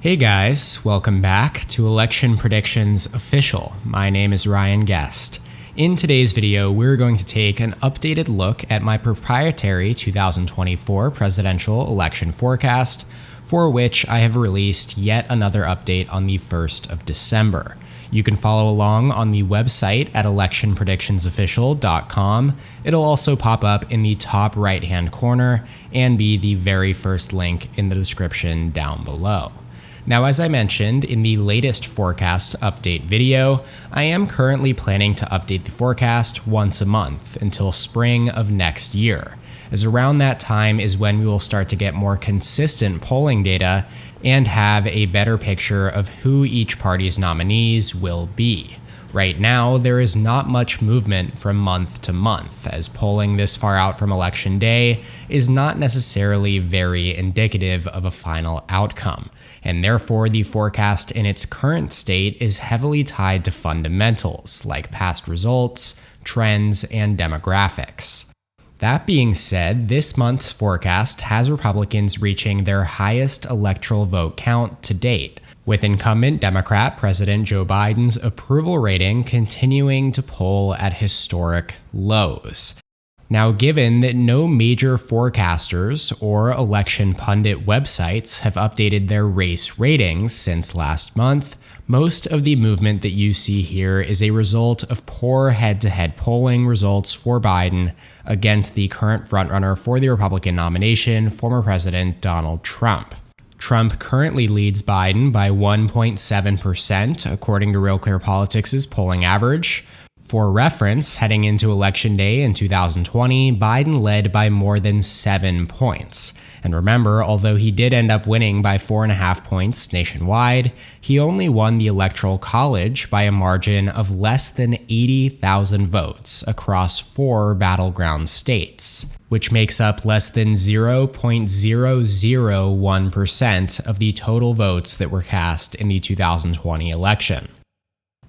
Hey guys, welcome back to Election Predictions Official. My name is Ryan Guest. In today's video, we're going to take an updated look at my proprietary 2024 presidential election forecast, for which I have released yet another update on the 1st of December. You can follow along on the website at electionpredictionsofficial.com. It'll also pop up in the top right-hand corner and be the very first link in the description down below. Now, as I mentioned in the latest forecast update video, I am currently planning to update the forecast once a month until spring of next year, as around that time is when we will start to get more consistent polling data and have a better picture of who each party's nominees will be. Right now, there is not much movement from month to month, as polling this far out from election day is not necessarily very indicative of a final outcome, and therefore the forecast in its current state is heavily tied to fundamentals like past results, trends, and demographics. That being said, this month's forecast has Republicans reaching their highest electoral vote count to date, with incumbent Democrat President Joe Biden's approval rating continuing to poll at historic lows. Now, given that no major forecasters or election pundit websites have updated their race ratings since last month, most of the movement that you see here is a result of poor head-to-head polling results for Biden against the current frontrunner for the Republican nomination, former President Donald Trump. Trump currently leads Biden by 1.7%, according to Real Clear Politics' polling average. For reference, heading into Election Day in 2020, Biden led by more than 7 points. And remember, although he did end up winning by 4.5 points nationwide, he only won the Electoral College by a margin of less than 80,000 votes across 4 battleground states, which makes up less than 0.001% of the total votes that were cast in the 2020 election.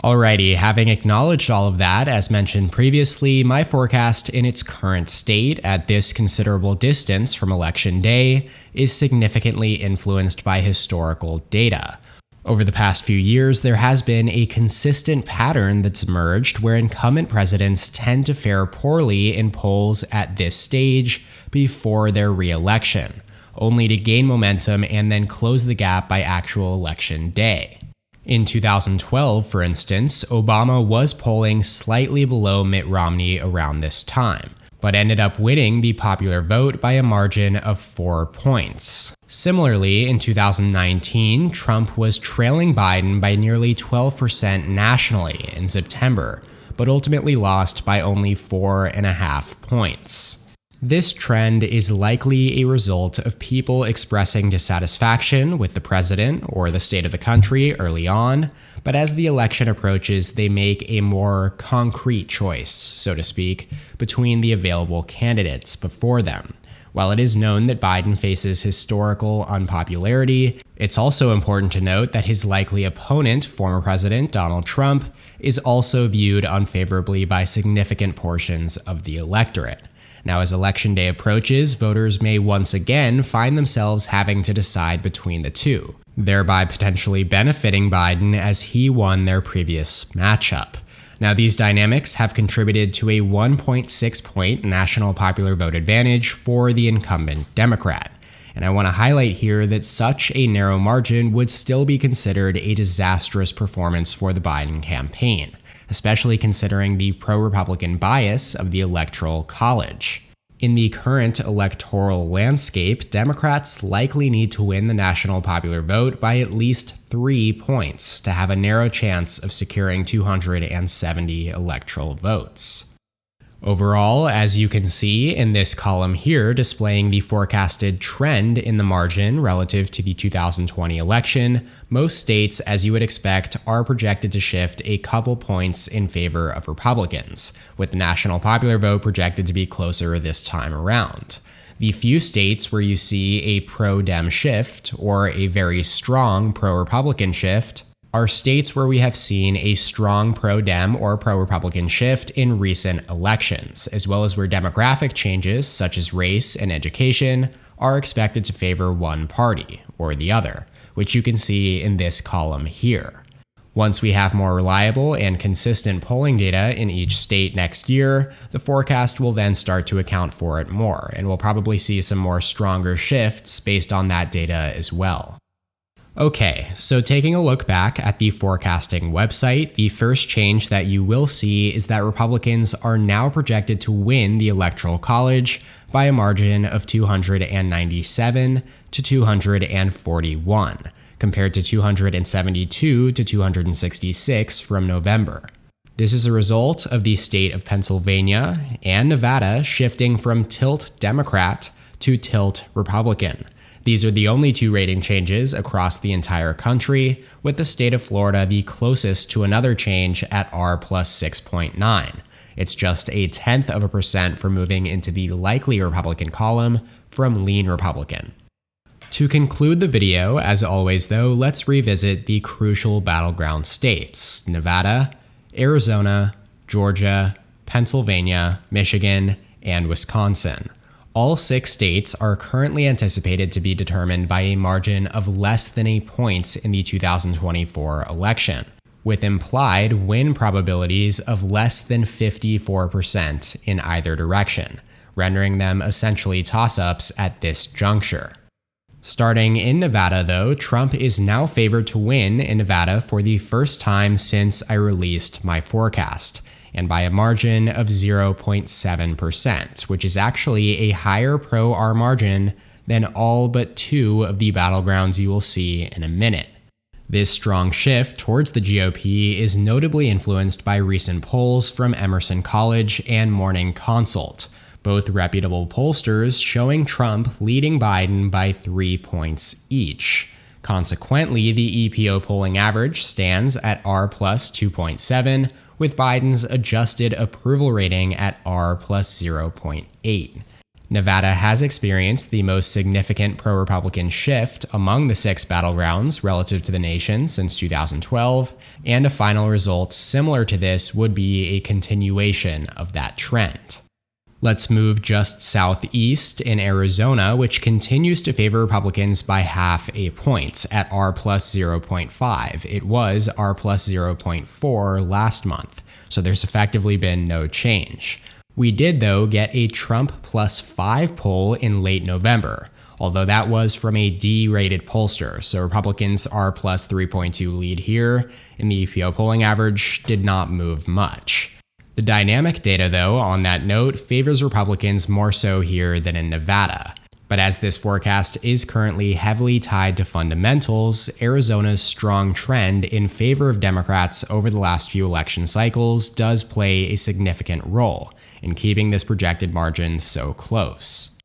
Alrighty, having acknowledged all of that, as mentioned previously, my forecast in its current state at this considerable distance from Election Day is significantly influenced by historical data. Over the past few years, there has been a consistent pattern that's emerged where incumbent presidents tend to fare poorly in polls at this stage before their re-election, only to gain momentum and then close the gap by actual Election Day. In 2012, for instance, Obama was polling slightly below Mitt Romney around this time, but ended up winning the popular vote by a margin of 4 points. Similarly, in 2019, Trump was trailing Biden by nearly 12% nationally in September, but ultimately lost by only 4.5 points. This trend is likely a result of people expressing dissatisfaction with the president or the state of the country early on, but as the election approaches, they make a more concrete choice, so to speak, between the available candidates before them. While it is known that Biden faces historical unpopularity, it's also important to note that his likely opponent, former President Donald Trump, is also viewed unfavorably by significant portions of the electorate. Now, as Election Day approaches, voters may once again find themselves having to decide between the two, thereby potentially benefiting Biden as he won their previous matchup. Now, these dynamics have contributed to a 1.6-point national popular vote advantage for the incumbent Democrat. And I want to highlight here that such a narrow margin would still be considered a disastrous performance for the Biden campaign, especially considering the pro-Republican bias of the Electoral College. In the current electoral landscape, Democrats likely need to win the national popular vote by at least 3 points to have a narrow chance of securing 270 electoral votes. Overall, as you can see in this column here displaying the forecasted trend in the margin relative to the 2020 election, most states, as you would expect, are projected to shift a couple points in favor of Republicans, with the national popular vote projected to be closer this time around. The few states where you see a pro-Dem shift or a very strong pro-Republican shift are states where we have seen a strong pro-Dem or pro-Republican shift in recent elections, as well as where demographic changes such as race and education are expected to favor one party or the other, which you can see in this column here. Once we have more reliable and consistent polling data in each state next year, the forecast will then start to account for it more, and we'll probably see some more stronger shifts based on that data as well. Okay, so taking a look back at the forecasting website, the first change that you will see is that Republicans are now projected to win the Electoral College by a margin of 297 to 241, compared to 272 to 266 from November. This is a result of the state of Pennsylvania and Nevada shifting from tilt Democrat to tilt Republican. These are the only two rating changes across the entire country, with the state of Florida the closest to another change at R plus 6.9. It's just 0.1% for moving into the likely Republican column from lean Republican. To conclude the video, as always though, let's revisit the crucial battleground states: Nevada, Arizona, Georgia, Pennsylvania, Michigan, and Wisconsin. All 6 states are currently anticipated to be determined by a margin of less than a point in the 2024 election, with implied win probabilities of less than 54% in either direction, rendering them essentially toss-ups at this juncture. Starting in Nevada, though, Trump is now favored to win in Nevada for the first time since I released my forecast, and by a margin of 0.7%, which is actually a higher pro-R margin than all but 2 of the battlegrounds you will see in a minute. This strong shift towards the GOP is notably influenced by recent polls from Emerson College and Morning Consult, both reputable pollsters showing Trump leading Biden by 3 points each. Consequently, the EPO polling average stands at R plus 2.7, with Biden's adjusted approval rating at R plus 0.8. Nevada has experienced the most significant pro-Republican shift among the 6 battlegrounds relative to the nation since 2012, and a final result similar to this would be a continuation of that trend. Let's move just southeast in Arizona, which continues to favor Republicans by half a point at R plus 0.5. It was R plus 0.4 last month, so there's effectively been no change. We did, though, get a Trump plus 5 poll in late November, although that was from a D-rated pollster, so Republicans' R plus 3.2 lead here in the EPO polling average did not move much. The dynamic data, though, on that note, favors Republicans more so here than in Nevada. But as this forecast is currently heavily tied to fundamentals, Arizona's strong trend in favor of Democrats over the last few election cycles does play a significant role in keeping this projected margin so close.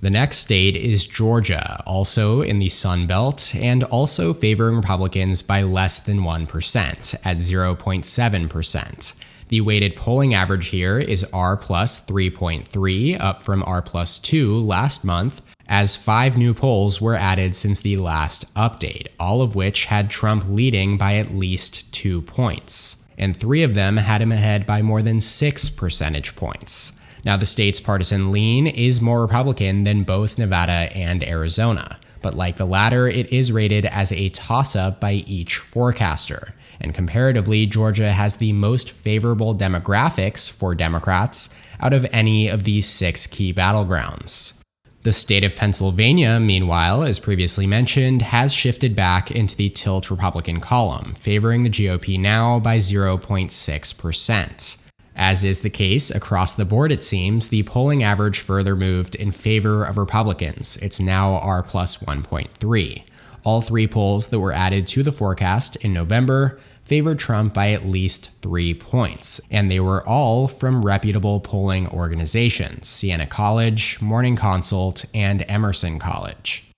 The next state is Georgia, also in the Sun Belt, and also favoring Republicans by less than 1% at 0.7%. The weighted polling average here is R plus 3.3, up from R plus 2 last month, as 5 new polls were added since the last update, all of which had Trump leading by at least 2 points. And 3 of them had him ahead by more than 6 percentage points. Now, the state's partisan lean is more Republican than both Nevada and Arizona, but like the latter, it is rated as a toss-up by each forecaster. And comparatively, Georgia has the most favorable demographics for Democrats out of any of these 6 key battlegrounds. The state of Pennsylvania, meanwhile, as previously mentioned, has shifted back into the tilt Republican column, favoring the GOP now by 0.6%. As is the case across the board, it seems, the polling average further moved in favor of Republicans. It's now R plus 1.3. All 3 polls that were added to the forecast in November favored Trump by at least 3 points, and they were all from reputable polling organizations: Siena College, Morning Consult, and Emerson College.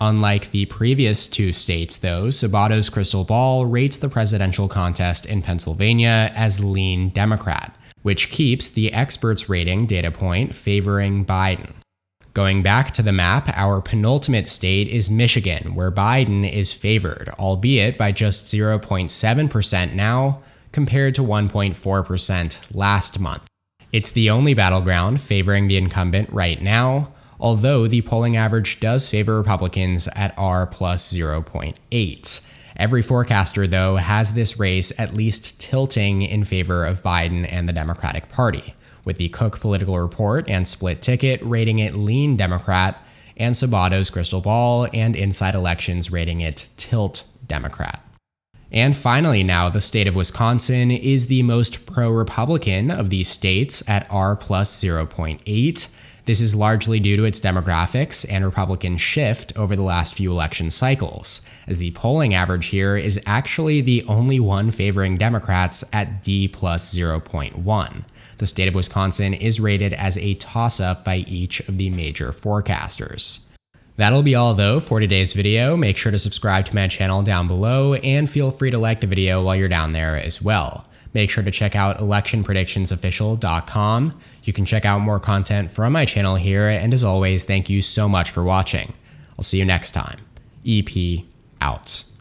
Unlike the previous 2 states, though, Sabato's crystal ball rates the presidential contest in Pennsylvania as lean Democrat, which keeps the experts' rating data point favoring Biden. Going back to the map, our penultimate state is Michigan, where Biden is favored, albeit by just 0.7% now, compared to 1.4% last month. It's the only battleground favoring the incumbent right now, although the polling average does favor Republicans at R plus 0.8. Every forecaster, though, has this race at least tilting in favor of Biden and the Democratic Party, with the Cook Political Report and Split Ticket rating it lean Democrat, and Sabato's Crystal Ball and Inside Elections rating it tilt Democrat. And finally now, the state of Wisconsin is the most pro-Republican of these states at R plus 0.8. This is largely due to its demographics and Republican shift over the last few election cycles, as the polling average here is actually the only one favoring Democrats at D plus 0.1. The state of Wisconsin is rated as a toss-up by each of the major forecasters. That'll be all though for today's video. Make sure to subscribe to my channel down below and feel free to like the video while you're down there as well. Make sure to check out electionpredictionsofficial.com. You can check out more content from my channel here, and as always, thank you so much for watching. I'll see you next time. EP out.